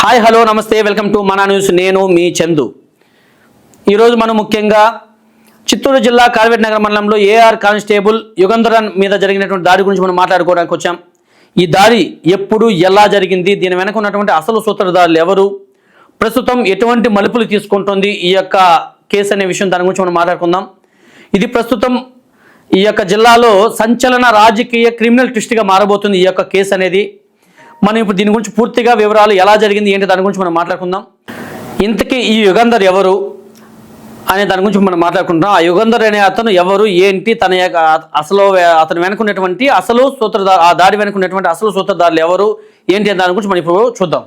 Hi hello నమస్తే welcome to మన news. నేను మీ చందు. ఈరోజు మనం ముఖ్యంగా చిత్తూరు జిల్లా కార్వేట్ నగర మండలంలో ఏఆర్ కానిస్టేబుల్ యుగంధరన్ మీద జరిగినటువంటి దాడి గురించి మనం మాట్లాడుకోవడానికి వచ్చాం. ఈ దాడి ఎప్పుడు ఎలా జరిగింది, దీని వెనక ఉన్నటువంటి అసలు సూత్రధారులు ఎవరు, ప్రస్తుతం ఎటువంటి మలుపులు తీసుకుంటుంది ఈ యొక్క కేసు అనే విషయం, దాని గురించి మనం మాట్లాడుకుందాం. ఇది ప్రస్తుతం ఈ యొక్క జిల్లాలో సంచలన రాజకీయ క్రిమినల్ ట్విస్ట్గా మారబోతుంది ఈ యొక్క కేసు అనేది. మనం ఇప్పుడు దీని గురించి పూర్తిగా వివరాలు ఎలా జరిగింది ఏంటి దాని గురించి మనం మాట్లాడుకుందాం. ఇంతకీ ఈ యుగంధర్ ఎవరు అనే దాని గురించి మనం మాట్లాడుకుంటాం. ఆ యుగంధర్ అనే అతను ఎవరు, ఏంటి, తన యొక్క అసలు అతను వెనుకున్నటువంటి అసలు సూత్రధారు, ఆ దాడి వెనుకున్నటువంటి అసలు సూత్రధారులు ఎవరు ఏంటి అనే దాని గురించి మనం ఇప్పుడు చూద్దాం.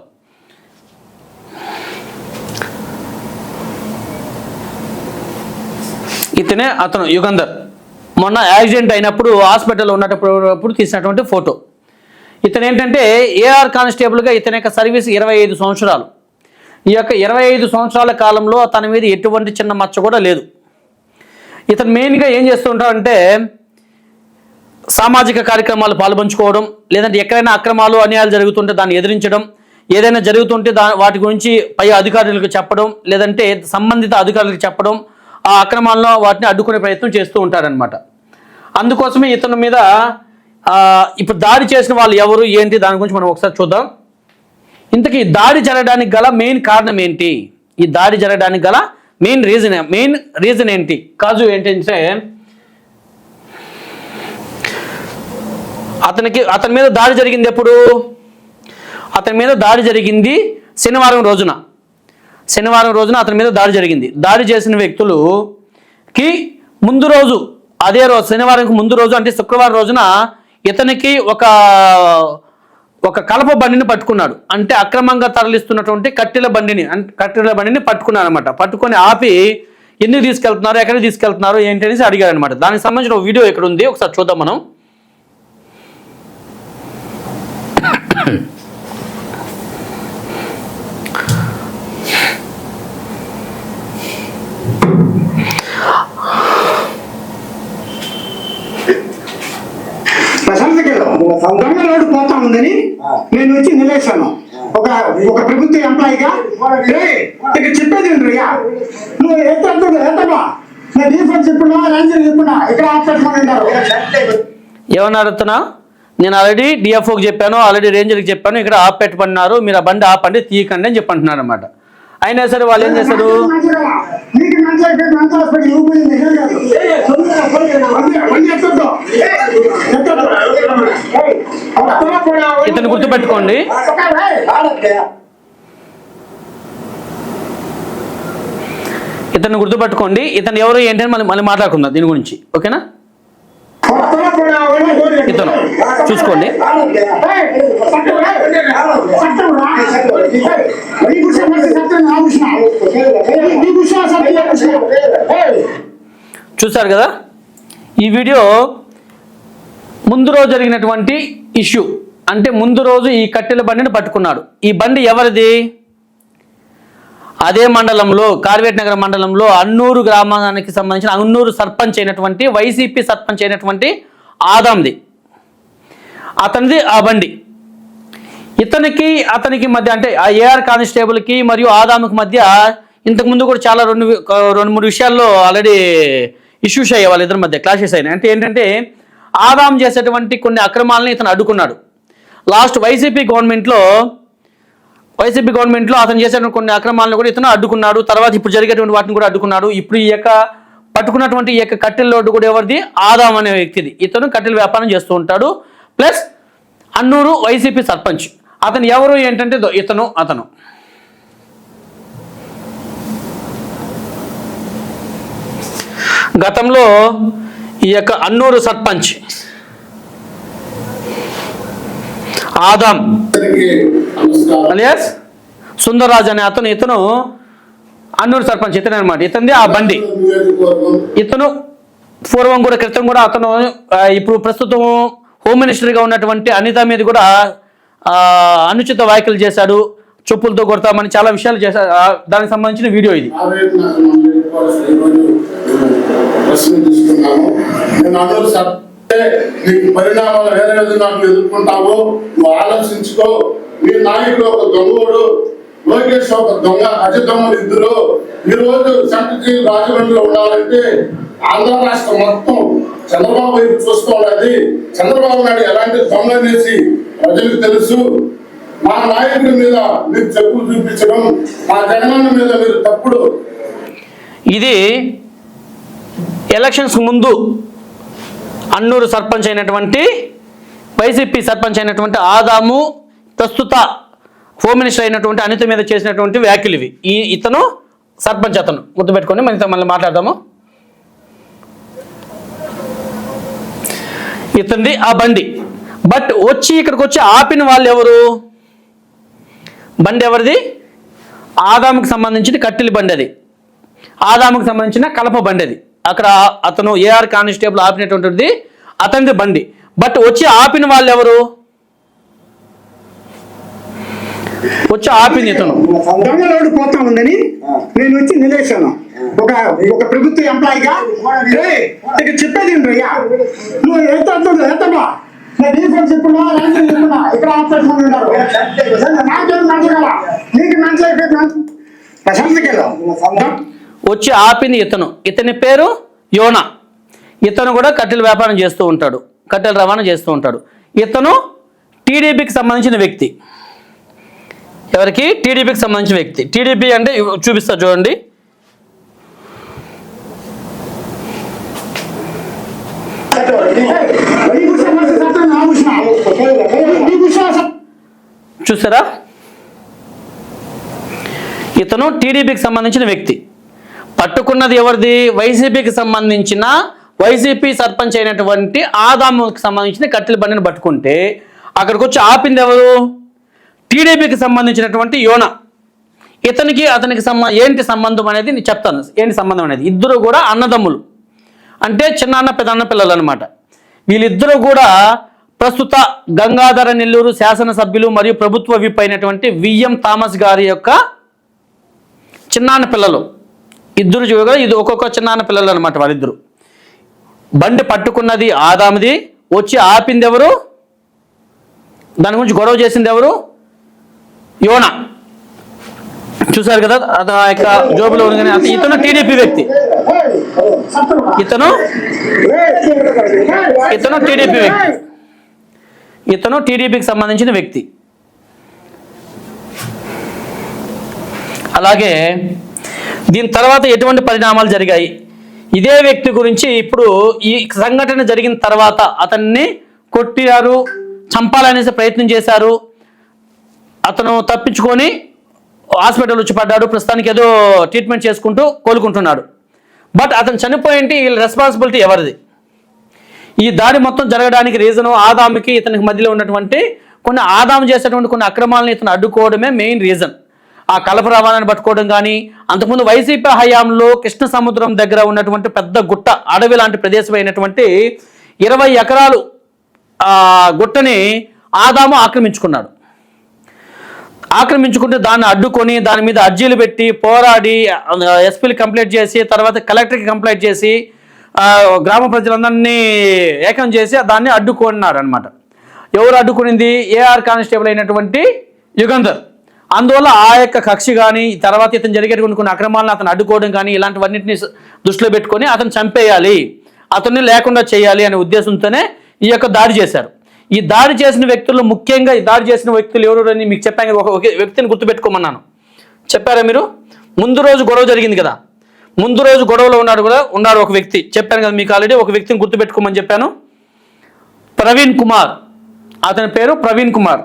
ఇతనే అతను యుగంధర్. మొన్న యాక్సిడెంట్ అయినప్పుడు హాస్పిటల్లో ఉన్నప్పుడు తీసినటువంటి ఫోటో. ఇతను ఏంటంటే ఏఆర్ కానిస్టేబుల్గా ఇతని యొక్క సర్వీస్ 25 సంవత్సరాలు. ఈ యొక్క 25 సంవత్సరాల కాలంలో తన మీద ఎటువంటి చిన్న మచ్చ కూడా లేదు. ఇతను మెయిన్గా ఏం చేస్తూ ఉంటాడంటే సామాజిక కార్యక్రమాలు పాల్పంచుకోవడం, లేదంటే ఎక్కడైనా అక్రమాలు అన్యాయాలు జరుగుతుంటే దాన్ని ఎదిరించడం, ఏదైనా జరుగుతుంటే వాటి గురించి పై అధికారులకు చెప్పడం, లేదంటే సంబంధిత అధికారులకు చెప్పడం, ఆ అక్రమాలను వాటిని అడ్డుకునే ప్రయత్నం చేస్తూ ఉంటారనమాట. అందుకోసమే ఇతని మీద ఇప్పుడు దాడి చేసిన వాళ్ళు ఎవరు ఏంటి దాని గురించి మనం ఒకసారి చూద్దాం. ఇంతకీ దాడి జరగడానికి గల మెయిన్ కారణం ఏంటి, ఈ దాడి జరగడానికి గల మెయిన్ రీజన్ ఏంటి, కాజు ఏంటంటే అతని మీద దాడి జరిగింది ఎప్పుడు, అతని మీద దాడి జరిగింది శనివారం రోజున అతని మీద దాడి జరిగింది. దాడి చేసిన వ్యక్తులకి ముందు రోజు, అదే రోజు శనివారంకి ముందు రోజు అంటే శుక్రవారం రోజున ఇతనికి ఒక కలప బండిని పట్టుకున్నాడు. అంటే అక్రమంగా తరలిస్తున్నటువంటి కట్టెల బండిని పట్టుకున్నాడు అనమాట. పట్టుకొని ఆపి ఎందుకు తీసుకెళ్తున్నారు, ఎక్కడికి తీసుకెళ్తున్నారు ఏంటి అనేసి అడిగాడు అనమాట. దానికి సంబంధించిన వీడియో ఇక్కడ ఉంది, ఒకసారి చూద్దాం మనం. దొంగ రోడ్డు పోతా ఉందని నేను వచ్చి నిలేశాను. ఒక ప్రభుత్వ ఎంప్లాయీగా ఇక్కడ చెప్పేది ఏంటయ్యా, నువ్వు ఎత్తమ్మా నేను డీఫెన్స్ చెప్పున్నా, రేంజర్ చెప్పున్నా, ఇక్కడ ఆపేట్టుకున్నారు. ఏమన్నా అడుగుతున్నా, నేను ఆల్రెడీ డిఎఫ్ఓకి చెప్పాను, ఆల్రెడీ రేంజర్కి చెప్పాను, ఇక్కడ ఆపెట్టుకున్నారు, మీరు ఆ బండి ఆపండి, తీయకండి అని చెప్పంటున్నారు అనమాట. అయినా సరే వాళ్ళు ఏం చేశారు, ఇతను గుర్తుపెట్టుకోండి, ఇతను ఎవరు ఏంటి అని మళ్ళీ మాట్లాడుకుందాం దీని గురించి, ఓకేనా. ఇతను చూసుకోండి, చూసారు కదా ఈ వీడియో. ముందు రోజు జరిగినటువంటి ఇష్యూ అంటే ముందు రోజు ఈ కట్టెల బండిని పట్టుకున్నాడు. ఈ బండి ఎవరిది, అదే మండలంలో కార్వేట్ నగర మండలంలో అన్నూరు గ్రామానికి సంబంధించిన అన్నూరు సర్పంచ్ అయినటువంటి వైసీపీ సర్పంచ్ అయినటువంటి ఆదాంది, అతనిది ఆ బండి. అతనికి మధ్య అంటే ఆ ఏఆర్ కానిస్టేబుల్కి మరియు ఆదాంకి మధ్య ఇంతకుముందు కూడా చాలా రెండు మూడు విషయాల్లో ఆల్రెడీ ఇష్యూస్ అయ్యాయి, వాళ్ళిద్దరి మధ్య క్లాషెస్ అయినాయి. అంటే ఏంటంటే ఆదాం చేసేటువంటి కొన్ని అక్రమాలని ఇతను అడ్డుకున్నాడు. లాస్ట్ వైసీపీ గవర్నమెంట్లో అతను చేసేటువంటి కొన్ని అక్రమాలను కూడా ఇతను అడ్డుకున్నాడు. తర్వాత ఇప్పుడు జరిగేటువంటి వాటిని కూడా అడ్డుకున్నాడు. ఇప్పుడు ఈ యొక్క పట్టుకున్నటువంటి ఈ యొక్క కట్టెల లోటు కూడా ఎవరిది, ఆదాం అనే వ్యక్తిది. ఇతను కట్టెల వ్యాపారం చేస్తూ ఉంటాడు. Plus Annur YCP sarpanch. అతను ఎవరు ఏంటంటే అతను గతంలో ఈ యొక్క అన్నూరు సర్పంచ్ ఆదాం అలియాస్ సుందర్రాజ్ అనే ఇతను అన్నూరు సర్పంచ్ ఇతనే అనమాట. ఇతనిది ఆ బండి. ఇతను పూర్వం కూడా క్రితం కూడా అతను ఇప్పుడు ప్రస్తుతం హోమ్ మినిస్టర్గా ఉన్నటువంటి అనిత మీద కూడా అనుచిత వ్యాఖ్యలు చేశాడు, చెప్పులతో కొడతామని చాలా విషయాలు చేశాడు. దానికి సంబంధించిన వీడియో ఇది. నీకు పరిణామాలు వేరే విధంగా ఎదుర్కొంటావో నువ్వు ఆలోచించుకో. మీ నాయకుడు ఒక దొంగోడు లోకేష్ ఒక దొంగ అజ దొంగలు ఇద్దరు ఈ రోజు సెంట్రల్ రాజమండ్రిలో ఉండాలంటే ఆంధ్ర రాష్ట్రం మొత్తం చంద్రబాబు వైపు చూస్తూ ఉన్నది. చంద్రబాబు నాయుడు ఎలాంటి దొంగ అనేసి ప్రజలకు తెలుసు. మా నాయకుడి మీద మీరు చెప్పులు చూపించడం, మా జగనన్న మీద మీరు తప్పుడు. ఇది ఎలక్షన్స్ ముందు అన్నూరు సర్పంచ్ అయినటువంటి వైసీపీ సర్పంచ్ అయినటువంటి ఆదాము ప్రస్తుత హోమ్ మినిస్టర్ అయినటువంటి అనిత మీద చేసినటువంటి వ్యాఖ్యలు ఇవి. ఇతను సర్పంచ్, అతను గుర్తుపెట్టుకోండి. మళ్ళీ మాట్లాడదాము. ఇతంది ఆ బండి. బట్ వచ్చి ఇక్కడికి వచ్చి ఆపిన వాళ్ళు ఎవరు? బండి ఎవరిది? ఆదాముకి సంబంధించిన కట్టెలి బండి అది. ఆదాముకి సంబంధించిన కలప బండి అది. అక్కడ అతను ఏఆర్ కానిస్టేబుల్ ఆపినటువంటిది అతనిది బండి. బట్ వచ్చి ఆపిన వాళ్ళు ఎవరు? వచ్చి ఆపింది ఇతను. దొంగలోడు పోతా ఉందని నేను వచ్చి నిలేశాను. ఒక ప్రభుత్వ ఎంప్లాయీగా ఇక్కడ చెప్పేది అయ్యా, నువ్వు ఎత్తమ్మా నా డిఫెన్స్ చెప్పున్నా చెప్పున్నా ఇక్కడ ఆపరేషన్ ఉంటారు. నాకేం మంచి కదా, నీకు మంచి అయిపోయింది. వచ్చి ఆపింది ఇతను. ఇతని పేరు యోనా. ఇతను కూడా కట్టెల వ్యాపారం చేస్తూ ఉంటాడు, కట్టెల రవాణా చేస్తూ ఉంటాడు. ఇతను టీడీపీకి సంబంధించిన వ్యక్తి. ఎవరికి? టీడీపీకి సంబంధించిన వ్యక్తి. టీడీపీ అంటే చూపిస్తా చూడండి. చూసారా? ఇతను టీడీపీకి సంబంధించిన వ్యక్తి. పట్టుకున్నది ఎవరిది? వైసీపీకి సంబంధించిన వైసీపీ సర్పంచ్ అయినటువంటి ఆదాముకి సంబంధించిన కట్టెల బండిని పట్టుకుంటే అక్కడికి వచ్చి ఆపింది ఎవరు? టీడీపీకి సంబంధించినటువంటి యోనా. ఇతనికి అతనికి ఏంటి సంబంధం అనేది నేను చెప్తాను. ఏంటి సంబంధం అనేది? ఇద్దరు కూడా అన్నదమ్ములు, అంటే చిన్నాన్న పెదన్న పిల్లలు అనమాట. వీళ్ళిద్దరూ కూడా ప్రస్తుత గంగాధర నెల్లూరు శాసనసభ్యులు మరియు ప్రభుత్వ విప్ అయినటువంటి విఎం థామస్ గారి యొక్క చిన్నాన్న పిల్లలు. ఇద్దరు చూడగా ఇది ఒక్కొక్క చిన్నాన్న పిల్లలు అనమాట. వాళ్ళిద్దరు. బండి పట్టుకున్నది ఆదాముది. వచ్చి ఆపింది ఎవరు? దాని గురించి గొడవ చేసింది ఎవరు? యోనా. చూసారు కదా ఆ యొక్క జోబులో ఉంది. ఇతను టీడీపీ వ్యక్తి. ఇతను టీడీపీ వ్యక్తి. ఇతను టీడీపీకి సంబంధించిన వ్యక్తి. అలాగే దీని తర్వాత ఎటువంటి పరిణామాలు జరిగాయి? ఇదే వ్యక్తి గురించి ఇప్పుడు ఈ సంఘటన జరిగిన తర్వాత అతన్ని కొట్టారు, చంపాలనేసి ప్రయత్నం చేశారు. అతను తప్పించుకొని హాస్పిటల్ వచ్చి పడ్డాడు. ప్రస్తుతానికి ఏదో ట్రీట్మెంట్ చేసుకుంటూ కోలుకుంటున్నాడు. బట్ అతను చనిపోయింటే వీళ్ళ రెస్పాన్సిబిలిటీ ఎవరిది? ఈ దాడి మొత్తం జరగడానికి రీజను ఆదాముకి ఇతనికి మధ్యలో ఉన్నటువంటి ఆదాము చేసేటువంటి కొన్ని అక్రమాలను ఇతను అడ్డుకోవడమే మెయిన్ రీజన్. ఆ కలప రవాణాన్ని పట్టుకోవడం కానీ, అంతకుముందు వైసీపీ హయాంలో కృష్ణ సముద్రం దగ్గర ఉన్నటువంటి పెద్ద గుట్ట, అడవి లాంటి ప్రదేశం అయినటువంటి 20 ఎకరాలు గుట్టని ఆదాము ఆక్రమించుకున్నాడు. ఆక్రమించుకుంటే దాన్ని అడ్డుకొని దాని మీద అర్జీలు పెట్టి పోరాడి ఎస్పీలు కంప్లైంట్ చేసి తర్వాత కలెక్టర్కి కంప్లైంట్ చేసి గ్రామ ప్రజలందరినీ ఏకం చేసి దాన్ని అడ్డుకున్నారు అనమాట. ఎవరు అడ్డుకునింది? ఏఆర్ కానిస్టేబుల్ అయినటువంటి యుగంధర్. అందువల్ల ఆ యొక్క కక్షి కానీ తర్వాత ఇతను జరిగేటువంటి కొన్ని అక్రమాలను అతను అడ్డుకోవడం కానీ ఇలాంటివన్నింటినీ దృష్టిలో పెట్టుకొని అతను చంపేయాలి, అతన్ని లేకుండా చేయాలి అనే ఉద్దేశంతోనే ఈ యొక్క దాడి చేశారు. ఈ దాడి చేసిన వ్యక్తుల్లో ముఖ్యంగా ఈ దాడి చేసిన వ్యక్తులు ఎవరు అని మీకు చెప్పాను. ఒక వ్యక్తిని గుర్తుపెట్టుకోమన్నాను. చెప్పారా మీరు? ముందు రోజు గొడవ జరిగింది కదా, ముందు రోజు గొడవలో ఉన్నాడు ఒక వ్యక్తి. చెప్పాను కదా మీకు ఆల్రెడీ. ఒక వ్యక్తిని గుర్తుపెట్టుకోమని చెప్పాను. ప్రవీణ్ కుమార్. అతని పేరు ప్రవీణ్ కుమార్.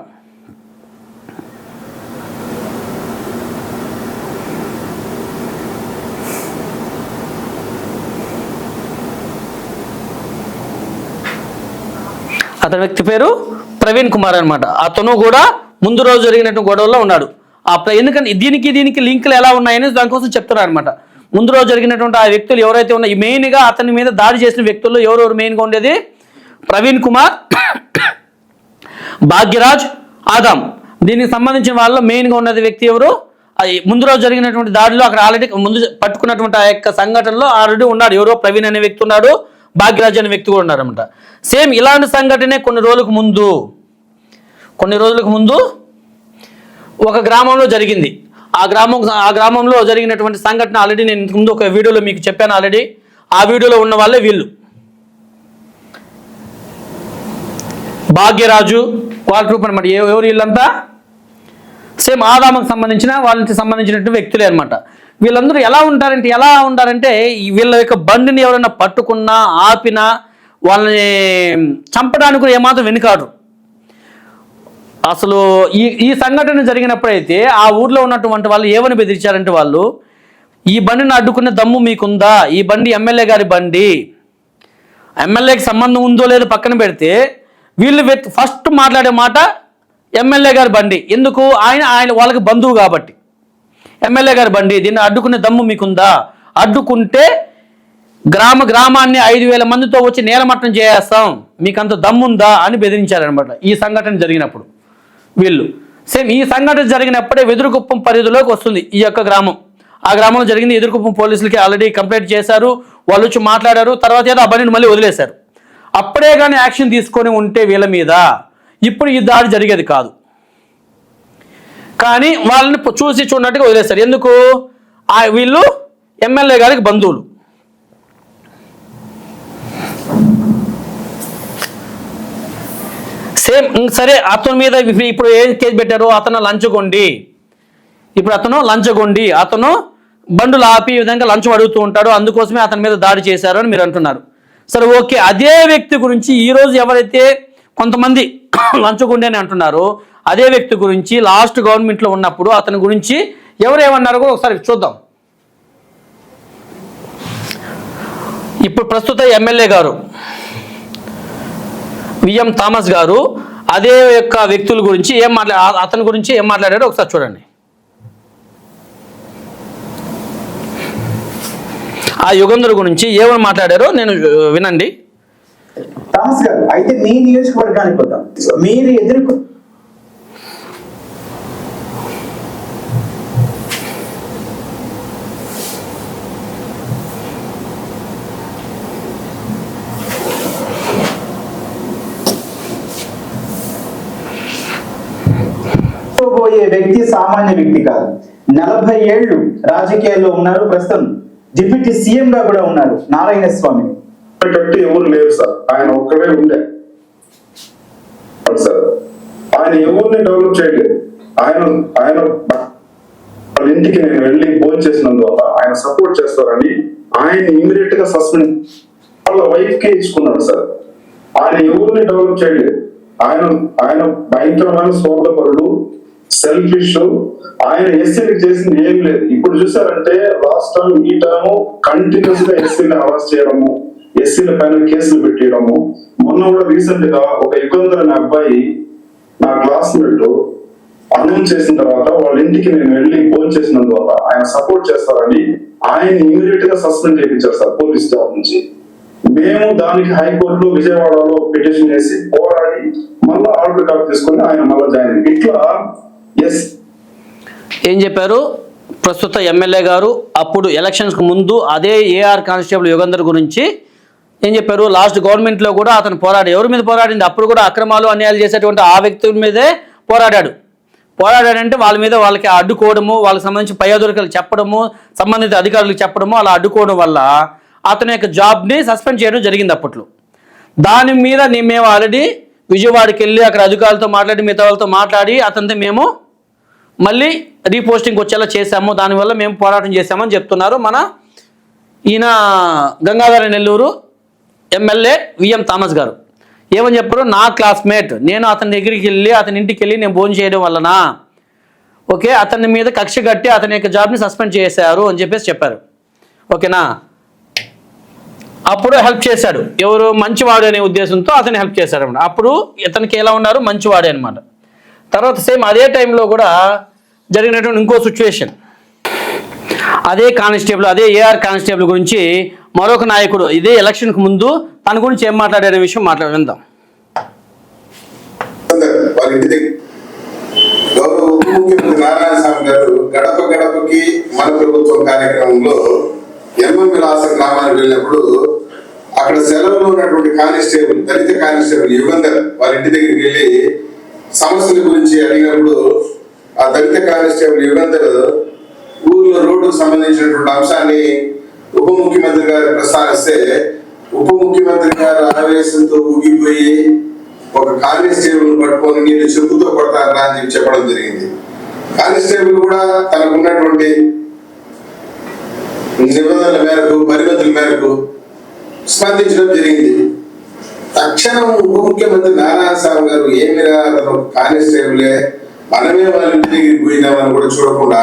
అతని వ్యక్తి పేరు ప్రవీణ్ కుమార్ అనమాట. అతను కూడా ముందు రోజు జరిగినటువంటి గొడవల్లో ఉన్నాడు. ఎందుకంటే దీనికి లింకులు ఎలా ఉన్నాయని దానికోసం చెప్తున్నారు అనమాట. ముందు రోజు జరిగినటువంటి ఆ వ్యక్తులు ఎవరైతే ఉన్నాయి, మెయిన్గా అతని మీద దాడి చేసిన వ్యక్తుల్లో ఎవరెవరు మెయిన్గా ఉండేది? ప్రవీణ్ కుమార్, భాగ్యరాజ్, ఆదాం. దీనికి సంబంధించిన వాళ్ళలో మెయిన్గా ఉన్నది వ్యక్తి ఎవరు? ముందు రోజు జరిగినటువంటి దాడిలో అక్కడ ఆల్రెడీ ముందు పట్టుకున్నటువంటి ఆ యొక్క సంఘటనలో ఆల్రెడీ ఉన్నాడు. ఎవరో ప్రవీణ్ అనే వ్యక్తి ఉన్నాడు, భాగ్యరాజ్ అనే వ్యక్తి కూడా ఉన్నారన్నమాట. సేమ్ ఇలాంటి సంఘటనే కొన్ని రోజులకు ముందు ఒక గ్రామంలో జరిగింది. ఆ గ్రామంలో జరిగినటువంటి సంఘటన ఆల్రెడీ నేను ఇంతకు ముందు ఒక వీడియోలో మీకు చెప్పాను ఆల్రెడీ. ఆ వీడియోలో ఉన్న వాళ్ళే వీళ్ళు. భాగ్యరాజు వాళ్ళ గ్రూప్ అనమాట. ఎవరు వీళ్ళంతా సేమ్ ఆదాముకు సంబంధించిన వాళ్ళకి సంబంధించినటువంటి వ్యక్తులే అనమాట. వీళ్ళందరూ ఎలా ఉంటారంటే వీళ్ళ యొక్క బండిని ఎవరైనా పట్టుకున్నా ఆపినా వాళ్ళని చంపడానికి కూడా ఏమాత్రం వెనుకాడు. అసలు ఈ సంఘటన జరిగినప్పుడైతే ఆ ఊర్లో ఉన్నటువంటి వాళ్ళు ఏమని బెదిరించారంటే, వాళ్ళు ఈ బండిని అడ్డుకునే దమ్ము మీకుందా, ఈ బండి ఎమ్మెల్యే గారి బండి, ఎమ్మెల్యేకి సంబంధం ఉందో లేదో పక్కన పెడితే వీళ్ళు ఫస్ట్ మాట్లాడే మాట ఎమ్మెల్యే గారి బండి. ఎందుకు? ఆయన వాళ్ళకి బంధువు కాబట్టి. ఎమ్మెల్యే గారి బండి, దీన్ని అడ్డుకునే దమ్ము మీకుందా, అడ్డుకుంటే గ్రామాన్ని 5,000 మందితో వచ్చి నేలమట్టం చేసేస్తాం, మీకు అంత దమ్ముందా అని బెదిరించారనమాట ఈ సంఘటన జరిగినప్పుడు వీళ్ళు. సేమ్ ఈ సంఘటన జరిగినప్పుడే వెదురుగుప్పం పరిధిలోకి వస్తుంది ఈ యొక్క గ్రామం. ఆ గ్రామంలో జరిగింది. ఎదురుగుప్పం పోలీసులకి ఆల్రెడీ కంప్లైంట్ చేశారు, వాళ్ళు వచ్చి మాట్లాడారు. తర్వాత ఏదో ఆ బండిని మళ్ళీ వదిలేశారు. అప్పుడే కానీ యాక్షన్ తీసుకొని ఉంటే వీళ్ళ మీద ఇప్పుడు ఈ దాడి జరిగేది కాదు. కానీ వాళ్ళని చూసి చూడనట్టుగా వదిలేశారు. ఎందుకు? వీళ్ళు ఎమ్మెల్యే గారికి బంధువులు. సేమ్ సరే, అతని మీద ఇప్పుడు ఏ కేసు పెట్టారు? అతను లంచగొండి. ఇప్పుడు అతను లంచగొండి, అతను బండులు ఆపి ఈ విధంగా లంచం అడుగుతూ ఉంటాడు, అందుకోసమే అతని మీద దాడి చేశారు అని మీరు అంటున్నారు. సరే ఓకే, అదే వ్యక్తి గురించి ఈరోజు ఎవరైతే కొంతమంది లంచగొండి అని అంటున్నారో అదే వ్యక్తి గురించి లాస్ట్ గవర్నమెంట్లో ఉన్నప్పుడు అతని గురించి ఎవరేమన్నారో కూడా ఒకసారి చూద్దాం. ఇప్పుడు ప్రస్తుత ఎమ్మెల్యే గారు విఎం థామస్ గారు అదే యొక్క వ్యక్తుల గురించి అతని గురించి ఏం మాట్లాడారో ఒకసారి చూడండి. ఆ యుగంధర్ గురించి ఏమని మాట్లాడారో నేను వినండి. థామస్ గారు, అయితే మీ నియోజకవర్గానికి వద్దాం. మీరు పోయే వ్యక్తి సామాన్య వ్యక్తి కాదు. 40 ఏళ్ళు రాజకీయాల్లో ఉన్నారు. ప్రస్తుతం డిప్యూటీ సీఎం గా కూడా ఉన్నారు నారాయణ స్వామి. ఎవరు లేరు సార్, ఆయన ఒక్కడే ఉండే సార్. ఆయన ఎవరిని డెవలప్ చేయలేదు. ఆయన వాళ్ళ ఇంటికి నేను వెళ్ళి ఫోన్ చేసినందువల్ల ఆయన సపోర్ట్ చేస్తారని ఆయన ఇమీడియట్ గా సస్పెండ్ వాళ్ళ వైఫ్ కే ఇచ్చుకున్నాడు సార్. ఆయన ఎవరిని డెవలప్ చేయలేదు. ఆయన భయంకరమైన స్వార్థపరుడు, సెల్ఫిష్. ఆయన ఎస్సీలకు చేసింది ఏం లేదు. ఇప్పుడు చూసారంటే లాస్ట్ టర్మ్ ఈ టర్మ్ కంటిన్యూస్ గా ఎస్సీని అరెస్ట్ చేయడము, ఎస్సీల పైన కేసులు పెట్టేయడము. మొన్న కూడా రీసెంట్ గా ఒక యుగంధర్ అనే అబ్బాయి నా క్లాస్మేట్ అనౌన్స్ చేసిన తర్వాత వాళ్ళ ఇంటికి నేను వెళ్ళి ఫోన్ చేసినందువల్ల ఆయన సపోర్ట్ చేస్తారని ఆయన ఇమీడియట్ గా సస్పెండ్ చేయించారు సార్ పోలీస్ స్టాఫ్ నుంచి. మేము దానికి హైకోర్టులో విజయవాడలో పిటిషన్ వేసి పోరాడి మళ్ళీ ఆర్డర్ కాపీ తీసుకొని ఆయన మళ్ళీ జాయిన్ అయ్యింది. ఇట్లా ఏం చెప్పారు ప్రస్తుత ఎమ్మెల్యే గారు? అప్పుడు ఎలక్షన్స్కి ముందు అదే ఏఆర్ కానిస్టేబుల్ యుగంధర్ గురించి ఏం చెప్పారు? లాస్ట్ గవర్నమెంట్లో కూడా అతను ఎవరి మీద పోరాడింది? అప్పుడు కూడా అక్రమాలు అన్యాయాలు చేసేటువంటి ఆ వ్యక్తుల మీదే పోరాడాడంటే వాళ్ళకి అడ్డుకోవడము, వాళ్ళకి సంబంధించి పై అధికారులకు చెప్పడము, సంబంధిత అధికారులకు చెప్పడము, అలా అడ్డుకోవడం వల్ల అతని యొక్క జాబ్ని సస్పెండ్ చేయడం జరిగింది అప్పట్లో. దాని మీద మేము ఆల్రెడీ విజయవాడకి వెళ్ళి అక్కడ అధికారులతో మాట్లాడి మిగతా వాళ్ళతో మాట్లాడి అతనితో మేము మళ్ళీ రీపోస్టింగ్ వచ్చేలా చేశాము. దానివల్ల మేము పోరాటం చేశామని చెప్తున్నారు మన ఈయన గంగాధర నెల్లూరు ఎమ్మెల్యే విఎం థామస్ గారు. ఏమని చెప్పారు? నా క్లాస్మేట్, నేను అతని దగ్గరికి వెళ్ళి అతని ఇంటికి వెళ్ళి నేను భోజనం చేయడం వలన ఓకే అతని మీద కక్ష కట్టి అతని యొక్క జాబ్ని సస్పెండ్ చేశారు అని చెప్పారు. ఓకేనా? అప్పుడు హెల్ప్ చేశాడు. ఎవరు? మంచివాడు అనే ఉద్దేశంతో అతన్ని హెల్ప్ చేశాడు అనమాట. అప్పుడు ఇతనికి ఎలా ఉన్నారు? మంచివాడే అనమాట. తర్వాత సేమ్ అదే టైంలో కూడా జరిగినటువంటి ఇంకో సిచ్యువేషన్, అదే కానిస్టేబుల్, అదే ఏఆర్ కానిస్టేబుల్ గురించి మరొక నాయకుడు ఇదే ఎలక్షన్కి ముందు తన గురించి ఏం మాట్లాడే విషయం విందాం. గౌరవ ఉప ముఖ్యమంత్రి నారాయణ స్వామి గారు గడప గడపకి మన ప్రభుత్వం కార్యక్రమంలో ఎంఎం విలాస గ్రామానికి వెళ్ళినప్పుడు అక్కడ సెలవులో ఉన్నటువంటి కానిస్టేబుల్, దళిత కానిస్టేబుల్ యుగంధర్ వాళ్ళ ఇంటి దగ్గరికి వెళ్ళి సమస్యల గురించి అడిగినప్పుడు ఆ దళిత కానిస్టేబుల్ యుగంధర్ ఊర్లో రోడ్డుకు సంబంధించినటువంటి అంశాన్ని ఉప ముఖ్యమంత్రి గారు ప్రస్తావిస్తే ఉప ముఖ్యమంత్రి గారు ఆవేశంతో ఊగిపోయి ఒక కానిస్టేబుల్ పట్టుకొని నేను చెప్పుతో కొడతారా అని చెప్పి చెప్పడం జరిగింది. కానిస్టేబుల్ కూడా తనకున్నటువంటి నిబంధనల మేరకు పరిమితుల మేరకు స్పందించడం జరిగింది. తక్షణం ఉప ముఖ్యమంత్రి నారాయణ స్వామి గారు ఏమిరా అతను కానిస్టేబులే, మనమే వాళ్ళ ఇంటికి పోయినామని కూడా చూడకుండా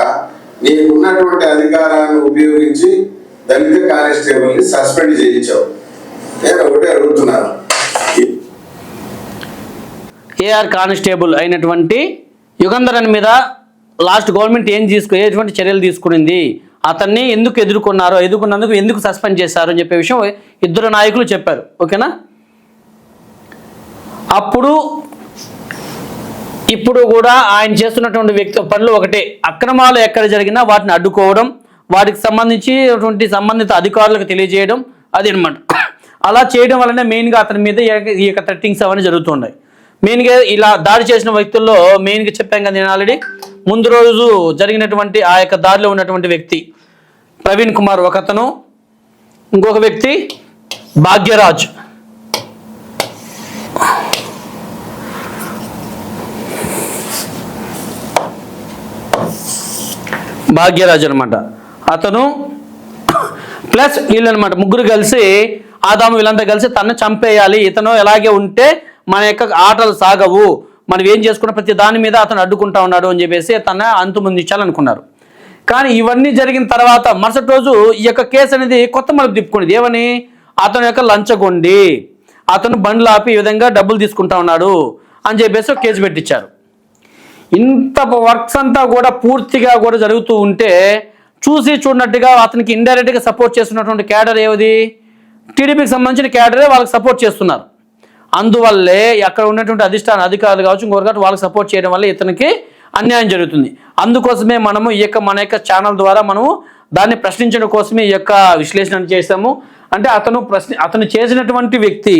నీకున్నటువంటి అధికారాన్ని ఉపయోగించి దళిత కానిస్టేబుల్ ని సస్పెండ్ చేయించావు. నేను ఒకటే అడుగుతున్నాను, ఏఆర్ కానిస్టేబుల్ అయినటువంటి యుగంధరన్ మీద లాస్ట్ గవర్నమెంట్ ఎటువంటి చర్యలు తీసుకునింది, అతన్ని ఎందుకు ఎదుర్కొన్నందుకు ఎందుకు సస్పెండ్ చేశారు అని చెప్పే విషయం ఇద్దరు నాయకులు చెప్పారు. ఓకేనా? ఇప్పుడు కూడా ఆయన చేస్తున్నటువంటి పనులు ఒకటే, అక్రమాలు ఎక్కడ జరిగినా వాటిని అడ్డుకోవడం, వాటికి సంబంధిత అధికారులకు తెలియజేయడం, అది అనమాట. అలా చేయడం వల్లనే మెయిన్గా అతని మీద ఈ యొక్క థ్రెట్టింగ్స్ అవన్నీ జరుగుతున్నాయి. మెయిన్గా ఇలా దాడి చేసిన వ్యక్తుల్లో మెయిన్గా చెప్పాం కదా నేను ఆల్రెడీ, ముందు రోజు జరిగినటువంటి ఆ యొక్క దాడిలో ఉన్నటువంటి వ్యక్తి ప్రవీణ్ కుమార్ ఒకతను, ఇంకొక వ్యక్తి భాగ్యరాజ్. అనమాట అతను ప్లస్ వీళ్ళు అనమాట, ముగ్గురు కలిసి ఆదాము వీళ్ళంతా కలిసి తనను చంపేయాలి, ఇతను ఎలాగే ఉంటే మన యొక్క ఆటలు సాగవు, మనం ఏం చేసుకున్న ప్రతి దాని మీద అతను అడ్డుకుంటా ఉన్నాడు అని చెప్పేసి తన అంతుముందించాలనుకున్నారు. కానీ ఇవన్నీ జరిగిన తర్వాత మరుసటి రోజు ఈ యొక్క కేసు అనేది కొత్త మలుపు తిప్పుకునేది. ఏమని? అతను యొక్క లంచగొండి, అతను బండ్లు ఆపి ఈ విధంగా డబ్బులు తీసుకుంటా ఉన్నాడు అని చెప్పేసి ఒక కేసు పెట్టించారు. ఇంత వర్క్స్ అంతా కూడా పూర్తిగా కూడా జరుగుతూ ఉంటే చూసి చూడనట్టుగా అతనికి ఇండైరెక్ట్గా సపోర్ట్ చేస్తున్నటువంటి క్యాడర్ ఏది? టీడీపీకి సంబంధించిన క్యాడరే వాళ్ళకి సపోర్ట్ చేస్తున్నారు. అందువల్లే అక్కడ ఉన్నటువంటి అధికారులు కావచ్చు, ఇంకొకరు కావచ్చు, వాళ్ళకి సపోర్ట్ చేయడం వల్ల ఇతనికి అన్యాయం జరుగుతుంది. అందుకోసమే మనము మన యొక్క ఛానల్ ద్వారా మనము దాన్ని ప్రశ్నించడం కోసమే ఈ యొక్క విశ్లేషణ చేసాము. అంటే అతను చేసినటువంటి వ్యక్తి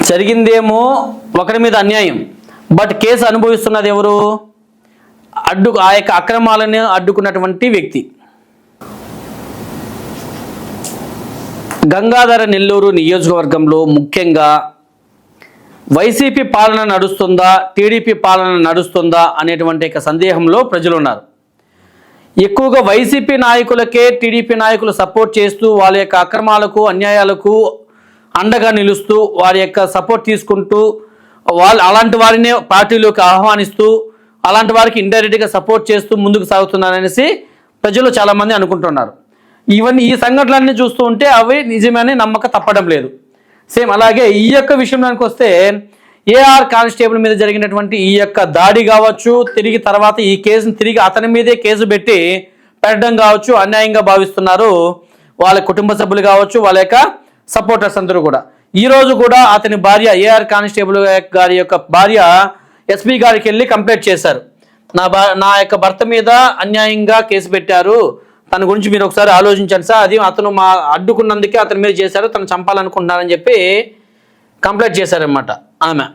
జరిగిందేమో ఒకరి మీద అన్యాయం, బట్ కేసు అనుభవిస్తున్నది ఎవరు? ఆ యొక్క అక్రమాలను అడ్డుకున్నటువంటి వ్యక్తి. గంగాధర నెల్లూరు నియోజకవర్గంలో ముఖ్యంగా వైసీపీ పాలన నడుస్తుందా, టీడీపీ పాలన నడుస్తుందా అనేటువంటి సందేహంలో ప్రజలు ఉన్నారు. ఎక్కువగా వైసీపీ నాయకులకే టీడీపీ నాయకులు సపోర్ట్ చేస్తూ వాళ్ళ యొక్క అక్రమాలకు అన్యాయాలకు అండగా నిలుస్తూ వారి యొక్క సపోర్ట్ తీసుకుంటూ అలాంటి వారిని పార్టీలోకి ఆహ్వానిస్తూ అలాంటి వారికి ఇండైరెక్ట్గా సపోర్ట్ చేస్తూ ముందుకు సాగుతున్నారనేసి ప్రజలు చాలామంది అనుకుంటున్నారు. ఈ సంఘటనలన్నీ చూస్తూ ఉంటే అవి నిజమని నమ్మక తప్పడం లేదు. సేమ్ అలాగే ఈ యొక్క విషయంలోకి వస్తే ఏఆర్ కానిస్టేబుల్ మీద జరిగినటువంటి ఈ యొక్క దాడి కావచ్చు, తిరిగి తర్వాత ఈ కేసును తిరిగి అతని మీదే కేసు పెట్టడం కావచ్చు, అన్యాయంగా భావిస్తున్నారు వాళ్ళ కుటుంబ సభ్యులు కావచ్చు, వాళ్ళ యొక్క సపోర్టర్స్ అందరూ కూడా. ఈరోజు కూడా అతని భార్య ఏఆర్ కానిస్టేబుల్ గారి యొక్క భార్య ఎస్పీ గారికి వెళ్ళి కంప్లైంట్ చేశారు. నా యొక్క భర్త మీద అన్యాయంగా కేసు పెట్టారు, తన గురించి మీరు ఒకసారి ఆలోచించండి సార్, అది అతను అడ్డుకున్నందుకే అతని మీద చేశారు, తను చంపాలనుకుంటున్నారని చెప్పి కంప్లైంట్ చేశారన్నమాట ఆమె.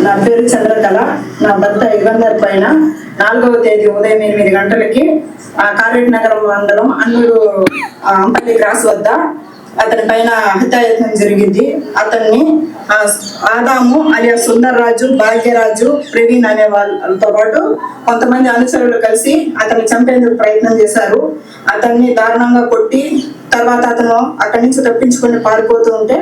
నా పేరు చంద్రకళ. నా భర్త యుగంధర్ పైన 4వ తేదీ ఉదయం 8 గంటలకి కావేటి నగరం మండలం అన్నూరు అంపల్లి క్రాస్ వద్ద అతని పైన హత్యాయత్నం జరిగింది. అతన్ని ఆదాము అలియా సుందర్రాజు, భాగ్యరాజు, ప్రవీణ్ అనే వాళ్ళతో పాటు కొంతమంది అనుచరులు కలిసి అతన్ని చంపేందుకు ప్రయత్నం చేశారు. అతన్ని దారుణంగా కొట్టి తర్వాత అతను అక్కడి నుంచి తప్పించుకొని పారిపోతూ ఉంటే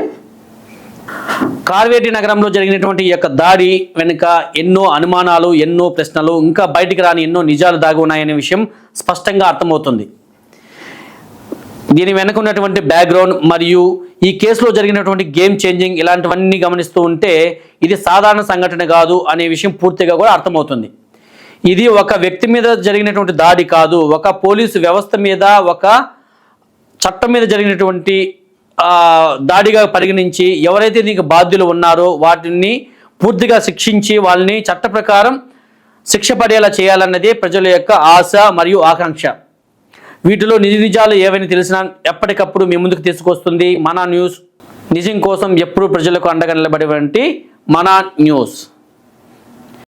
కార్వేటి నగరంలో జరిగినటువంటి ఈ యొక్క దాడి వెనుక ఎన్నో అనుమానాలు, ఎన్నో ప్రశ్నలు, ఇంకా బయటికి రాని ఎన్నో నిజాలు దాగి ఉన్నాయనే విషయం స్పష్టంగా అర్థమవుతుంది. దీని వెనుక ఉన్నటువంటి బ్యాక్గ్రౌండ్ మరియు ఈ కేసులో జరిగినటువంటి గేమ్ చేంజింగ్ ఇలాంటివన్నీ గమనిస్తూ ఉంటే ఇది సాధారణ సంఘటన కాదు అనే విషయం పూర్తిగా కూడా అర్థమవుతుంది. ఇది ఒక వ్యక్తి మీద జరిగినటువంటి దాడి కాదు, ఒక పోలీసు వ్యవస్థ మీద, ఒక చట్టం మీద జరిగినటువంటి దాడిగా పరిగణించి ఎవరైతే దీనికి బాధ్యులు ఉన్నారో వాటిని పూర్తిగా శిక్షించి వాళ్ళని చట్ట ప్రకారం శిక్ష పడేలా చేయాలన్నదే ప్రజల యొక్క ఆశ మరియు ఆకాంక్ష. వీటిలో నిజాలు ఏవైనా తెలిసినా ఎప్పటికప్పుడు మీ ముందుకు తీసుకొస్తుంది మన న్యూస్. నిజం కోసం ఎప్పుడూ ప్రజలకు అండగా నిలబడేటువంటి మన న్యూస్.